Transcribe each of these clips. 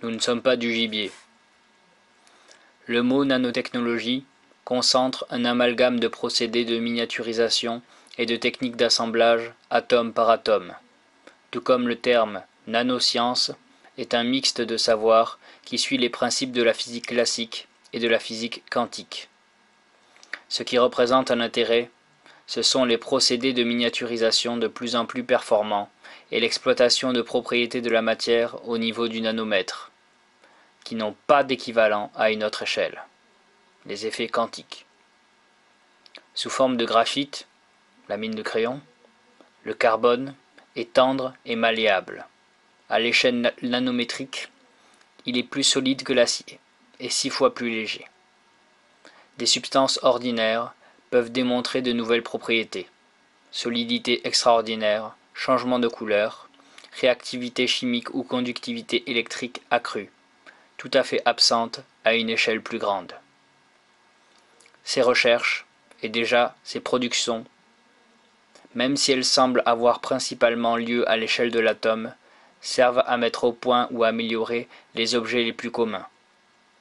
nous ne sommes pas du gibier. Le mot nanotechnologie concentre un amalgame de procédés de miniaturisation et de techniques d'assemblage atome par atome, tout comme le terme nanoscience est un mixte de savoir qui suit les principes de la physique classique et de la physique quantique. Ce qui représente un intérêt, ce sont les procédés de miniaturisation de plus en plus performants et l'exploitation de propriétés de la matière au niveau du nanomètre, qui n'ont pas d'équivalent à une autre échelle, les effets quantiques. Sous forme de graphite, la mine de crayon, le carbone est tendre et malléable. À l'échelle nanométrique, il est plus solide que l'acier et 6 fois plus léger. Des substances ordinaires peuvent démontrer de nouvelles propriétés. Solidité extraordinaire, changement de couleur, réactivité chimique ou conductivité électrique accrue, tout à fait absente à une échelle plus grande. Ces recherches, et déjà ces productions, même si elles semblent avoir principalement lieu à l'échelle de l'atome, servent à mettre au point ou à améliorer les objets les plus communs.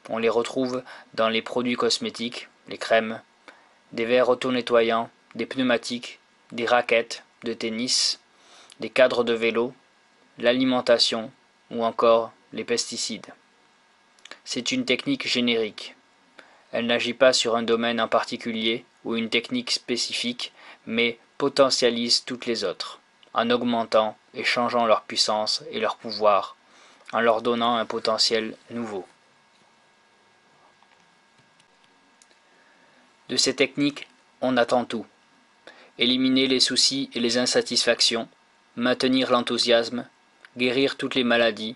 On les retrouve dans les produits cosmétiques, les crèmes, des verres auto-nettoyants, des pneumatiques, des raquettes de tennis, des cadres de vélo, l'alimentation ou encore les pesticides. C'est une technique générique. Elle n'agit pas sur un domaine en particulier ou une technique spécifique, mais potentialise toutes les autres, en augmentant et changeant leur puissance et leur pouvoir, en leur donnant un potentiel nouveau. De ces techniques, on attend tout. Éliminer les soucis et les insatisfactions, maintenir l'enthousiasme, guérir toutes les maladies,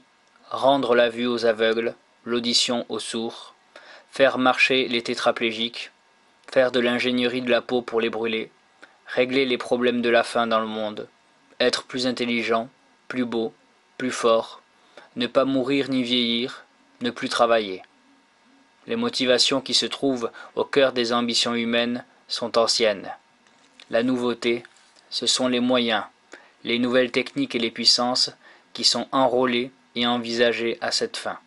rendre la vue aux aveugles, l'audition aux sourds, faire marcher les tétraplégiques, faire de l'ingénierie de la peau pour les brûler, régler les problèmes de la faim dans le monde, être plus intelligent, plus beau, plus fort, ne pas mourir ni vieillir, ne plus travailler. Les motivations qui se trouvent au cœur des ambitions humaines sont anciennes. La nouveauté, ce sont les moyens, les nouvelles techniques et les puissances qui sont enrôlées et envisagées à cette fin.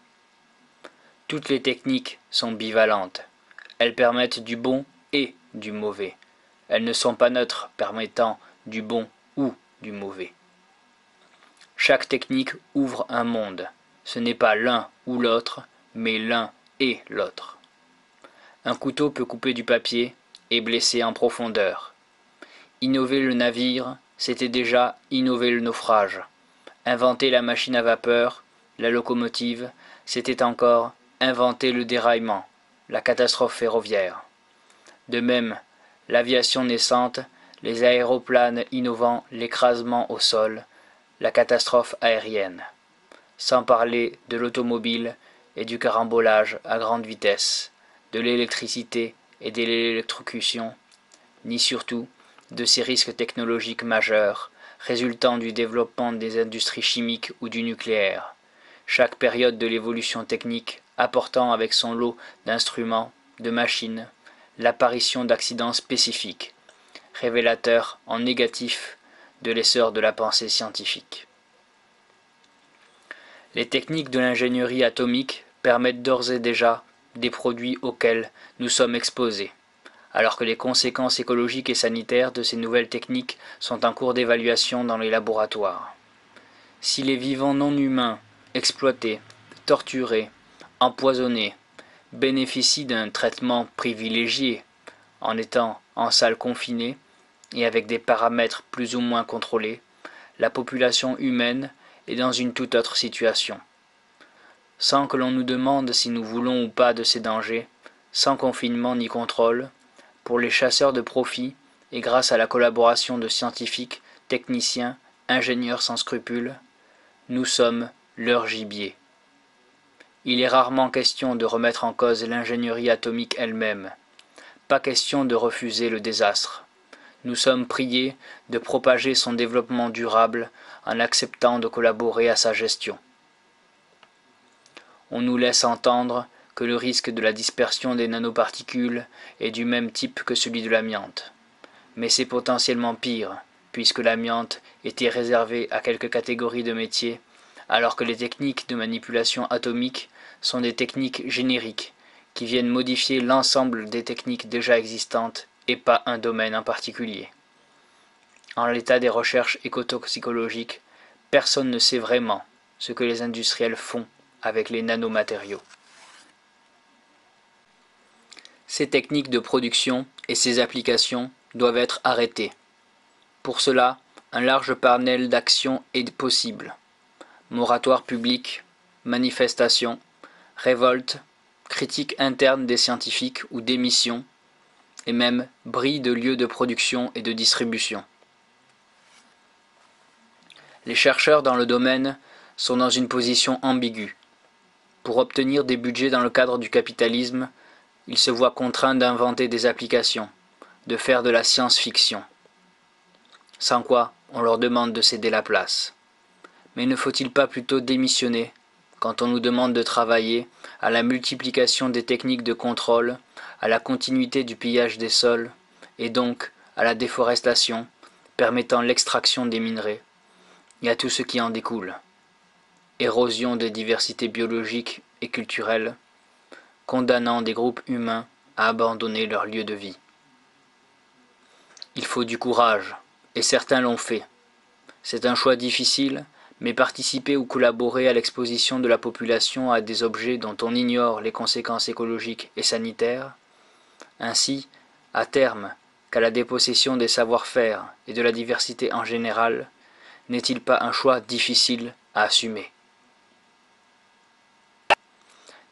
Toutes les techniques sont bivalentes. Elles permettent du bon et du mauvais. Elles ne sont pas neutres, permettant du bon ou du mauvais. Chaque technique ouvre un monde. Ce n'est pas l'un ou l'autre, mais l'un et l'autre. Un couteau peut couper du papier et blesser en profondeur. Innover le navire, c'était déjà innover le naufrage. Inventer la machine à vapeur, la locomotive, c'était encore inventer le déraillement, la catastrophe ferroviaire. De même, l'aviation naissante, les aéroplanes innovant l'écrasement au sol, la catastrophe aérienne. Sans parler de l'automobile et du carambolage à grande vitesse, de l'électricité et de l'électrocution, ni surtout de ces risques technologiques majeurs résultant du développement des industries chimiques ou du nucléaire, chaque période de l'évolution technique apportant avec son lot d'instruments, de machines, l'apparition d'accidents spécifiques, révélateurs en négatif de l'essor de la pensée scientifique. Les techniques de l'ingénierie atomique permettent d'ores et déjà des produits auxquels nous sommes exposés, alors que les conséquences écologiques et sanitaires de ces nouvelles techniques sont en cours d'évaluation dans les laboratoires. Si les vivants non humains, exploités, torturés, empoisonnés, bénéficient d'un traitement privilégié en étant en salle confinée et avec des paramètres plus ou moins contrôlés, la population humaine est dans une toute autre situation. Sans que l'on nous demande si nous voulons ou pas de ces dangers, sans confinement ni contrôle, pour les chasseurs de profit et grâce à la collaboration de scientifiques, techniciens, ingénieurs sans scrupules, nous sommes leur gibier. Il est rarement question de remettre en cause l'ingénierie atomique elle-même, pas question de refuser le désastre. Nous sommes priés de propager son développement durable en acceptant de collaborer à sa gestion. On nous laisse entendre que le risque de la dispersion des nanoparticules est du même type que celui de l'amiante. Mais c'est potentiellement pire, puisque l'amiante était réservé à quelques catégories de métiers, alors que les techniques de manipulation atomique sont des techniques génériques qui viennent modifier l'ensemble des techniques déjà existantes et pas un domaine en particulier. En l'état des recherches écotoxicologiques, personne ne sait vraiment ce que les industriels font avec les nanomatériaux. Ces techniques de production et ces applications doivent être arrêtées. Pour cela, un large panel d'actions est possible. Moratoire public, manifestations, révoltes, critiques internes des scientifiques ou démissions, et même bris de lieux de production et de distribution. Les chercheurs dans le domaine sont dans une position ambiguë. Pour obtenir des budgets dans le cadre du capitalisme, ils se voient contraints d'inventer des applications, de faire de la science-fiction. Sans quoi, on leur demande de céder la place. Mais ne faut-il pas plutôt démissionner quand on nous demande de travailler à la multiplication des techniques de contrôle, à la continuité du pillage des sols, et donc à la déforestation, permettant l'extraction des minerais, et à tout ce qui en découle. Érosion des diversités biologiques et culturelles, condamnant des groupes humains à abandonner leur lieu de vie. Il faut du courage, et certains l'ont fait. C'est un choix difficile, mais participer ou collaborer à l'exposition de la population à des objets dont on ignore les conséquences écologiques et sanitaires, ainsi, à terme, qu'à la dépossession des savoir-faire et de la diversité en général, n'est-il pas un choix difficile à assumer?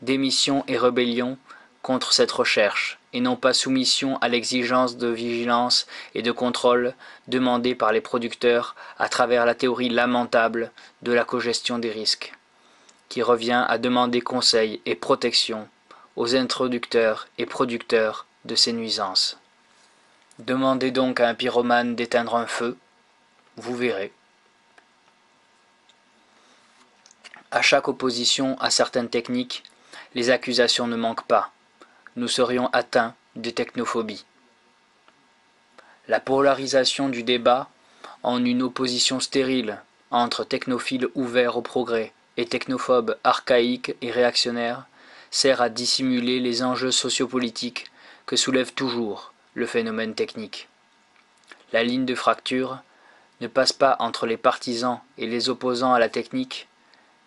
Démission et rébellion contre cette recherche, et non pas soumission à l'exigence de vigilance et de contrôle demandée par les producteurs à travers la théorie lamentable de la cogestion des risques, qui revient à demander conseil et protection aux introducteurs et producteurs de ces nuisances. Demandez donc à un pyromane d'éteindre un feu, vous verrez. À chaque opposition à certaines techniques, les accusations ne manquent pas. Nous serions atteints de technophobie. La polarisation du débat en une opposition stérile entre technophiles ouverts au progrès et technophobes archaïques et réactionnaires sert à dissimuler les enjeux sociopolitiques que soulève toujours le phénomène technique. La ligne de fracture ne passe pas entre les partisans et les opposants à la technique,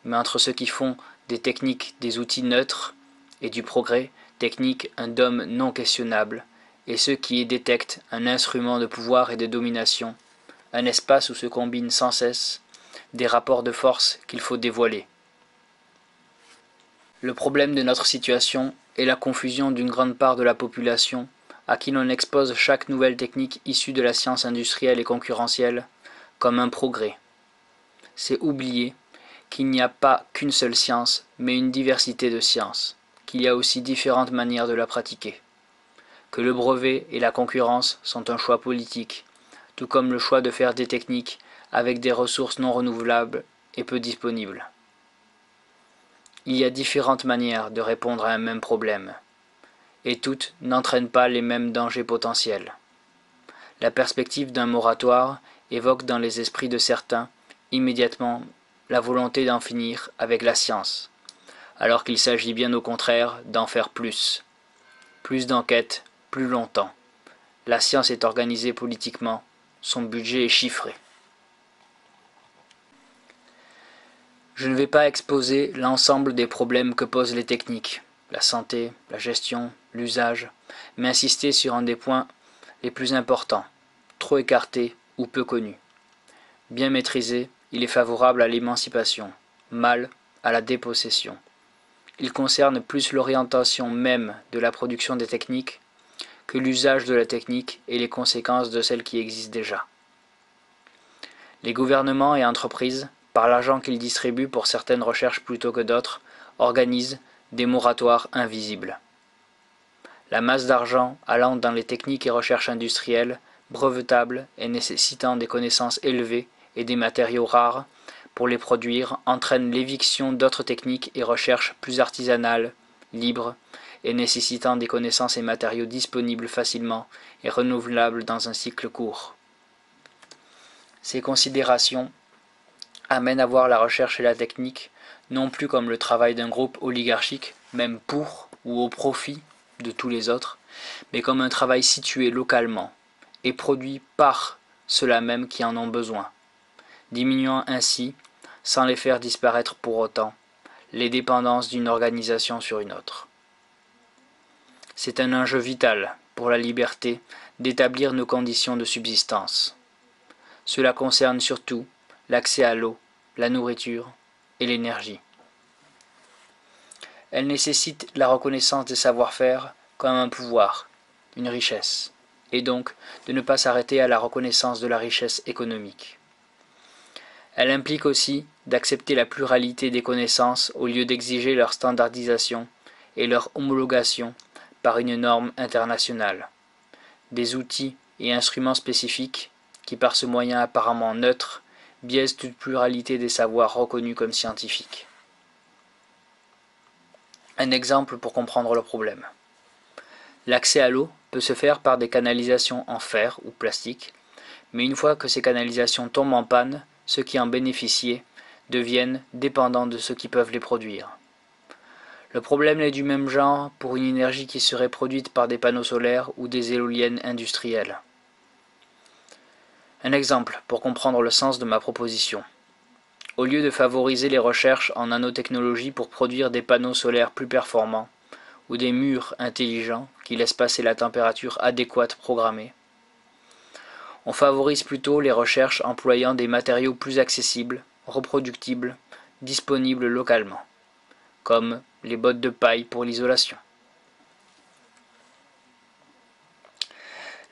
mais entre ceux qui font des techniques des outils neutres et du progrès technique un dôme non questionnable, et ceux qui y détectent un instrument de pouvoir et de domination, un espace où se combinent sans cesse des rapports de force qu'il faut dévoiler. Le problème de notre situation est la confusion d'une grande part de la population à qui l'on expose chaque nouvelle technique issue de la science industrielle et concurrentielle comme un progrès. C'est oublier qu'il n'y a pas qu'une seule science, mais une diversité de sciences, qu'il y a aussi différentes manières de la pratiquer, que le brevet et la concurrence sont un choix politique, tout comme le choix de faire des techniques avec des ressources non renouvelables et peu disponibles. Il y a différentes manières de répondre à un même problème, et toutes n'entraînent pas les mêmes dangers potentiels. La perspective d'un moratoire évoque dans les esprits de certains immédiatement la volonté d'en finir avec la science, alors qu'il s'agit bien au contraire d'en faire plus. Plus d'enquêtes, plus longtemps. La science est organisée politiquement, son budget est chiffré. Je ne vais pas exposer l'ensemble des problèmes que posent les techniques, la santé, la gestion, l'usage, mais insister sur un des points les plus importants, trop écartés ou peu connus. Bien maîtrisé, il est favorable à l'émancipation, mal à la dépossession. Il concerne plus l'orientation même de la production des techniques que l'usage de la technique et les conséquences de celles qui existent déjà. Les gouvernements et entreprises, par l'argent qu'ils distribuent pour certaines recherches plutôt que d'autres, organisent des moratoires invisibles. La masse d'argent allant dans les techniques et recherches industrielles, brevetables et nécessitant des connaissances élevées et des matériaux rares, pour les produire entraîne l'éviction d'autres techniques et recherches plus artisanales, libres, et nécessitant des connaissances et matériaux disponibles facilement et renouvelables dans un cycle court. Ces considérations amène à voir la recherche et la technique non plus comme le travail d'un groupe oligarchique, même pour ou au profit de tous les autres, mais comme un travail situé localement et produit par ceux-là même qui en ont besoin, diminuant ainsi, sans les faire disparaître pour autant, les dépendances d'une organisation sur une autre. C'est un enjeu vital pour la liberté d'établir nos conditions de subsistance. Cela concerne surtout l'accès à l'eau, la nourriture et l'énergie. Elle nécessite la reconnaissance des savoir-faire comme un pouvoir, une richesse, et donc de ne pas s'arrêter à la reconnaissance de la richesse économique. Elle implique aussi d'accepter la pluralité des connaissances au lieu d'exiger leur standardisation et leur homologation par une norme internationale. Des outils et instruments spécifiques qui, par ce moyen apparemment neutre, biaisent toute pluralité des savoirs reconnus comme scientifiques. Un exemple pour comprendre le problème. L'accès à l'eau peut se faire par des canalisations en fer ou plastique, mais une fois que ces canalisations tombent en panne, ceux qui en bénéficiaient deviennent dépendants de ceux qui peuvent les produire. Le problème est du même genre pour une énergie qui serait produite par des panneaux solaires ou des éoliennes industrielles. Un exemple pour comprendre le sens de ma proposition. Au lieu de favoriser les recherches en nanotechnologie pour produire des panneaux solaires plus performants ou des murs intelligents qui laissent passer la température adéquate programmée, on favorise plutôt les recherches employant des matériaux plus accessibles, reproductibles, disponibles localement, comme les bottes de paille pour l'isolation.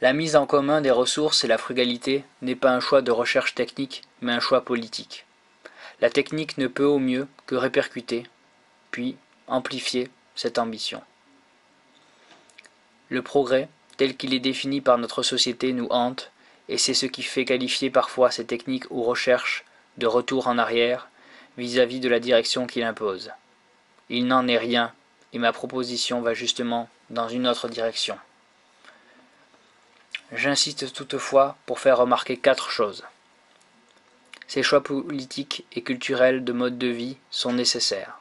La mise en commun des ressources et la frugalité n'est pas un choix de recherche technique, mais un choix politique. La technique ne peut au mieux que répercuter, puis amplifier cette ambition. Le progrès, tel qu'il est défini par notre société, nous hante, et c'est ce qui fait qualifier parfois ces techniques ou recherches de retour en arrière vis-à-vis de la direction qu'il impose. Il n'en est rien, et ma proposition va justement dans une autre direction. J'insiste toutefois pour faire remarquer 4 choses. Ces choix politiques et culturels de mode de vie sont nécessaires.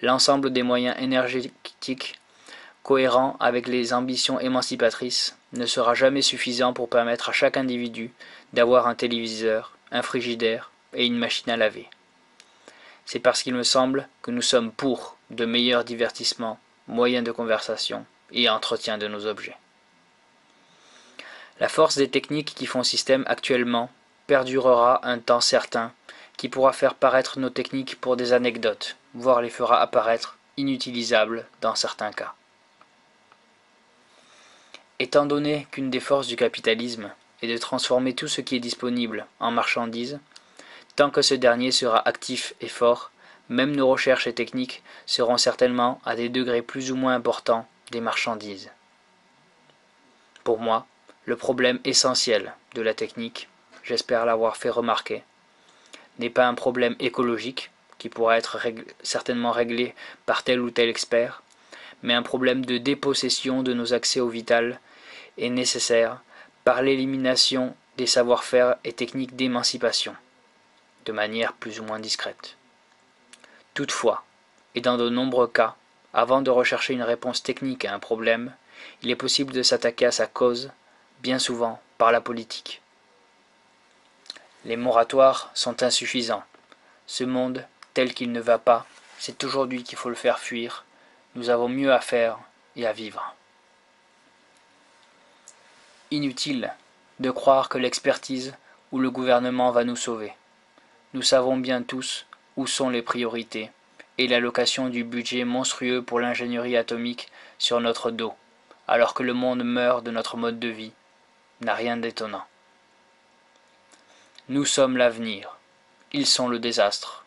L'ensemble des moyens énergétiques cohérents avec les ambitions émancipatrices ne sera jamais suffisant pour permettre à chaque individu d'avoir un téléviseur, un frigidaire et une machine à laver. C'est parce qu'il me semble que nous sommes pour de meilleurs divertissements, moyens de conversation et entretien de nos objets. La force des techniques qui font système actuellement perdurera un temps certain, qui pourra faire paraître nos techniques pour des anecdotes, voire les fera apparaître inutilisables dans certains cas. Étant donné qu'une des forces du capitalisme est de transformer tout ce qui est disponible en marchandises, tant que ce dernier sera actif et fort, même nos recherches et techniques seront certainement à des degrés plus ou moins importants des marchandises. Pour moi, le problème essentiel de la technique, j'espère l'avoir fait remarquer, n'est pas un problème écologique, qui pourra être certainement réglé par tel ou tel expert, mais un problème de dépossession de nos accès au vital est nécessaire par l'élimination des savoir-faire et techniques d'émancipation, de manière plus ou moins discrète. Toutefois, et dans de nombreux cas, avant de rechercher une réponse technique à un problème, il est possible de s'attaquer à sa cause, bien souvent par la politique. Les moratoires sont insuffisants. Ce monde, tel qu'il ne va pas, c'est aujourd'hui qu'il faut le faire fuir. Nous avons mieux à faire et à vivre. Inutile de croire que l'expertise ou le gouvernement va nous sauver. Nous savons bien tous où sont les priorités et l'allocation du budget monstrueux pour l'ingénierie atomique sur notre dos, alors que le monde meurt de notre mode de vie, n'a rien d'étonnant. Nous sommes l'avenir, ils sont le désastre.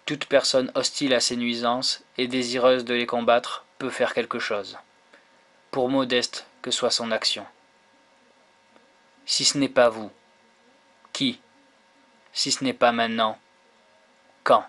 Toute personne hostile à ces nuisances et désireuse de les combattre peut faire quelque chose, pour modeste que soit son action. Si ce n'est pas vous, qui? Si ce n'est pas maintenant, quand?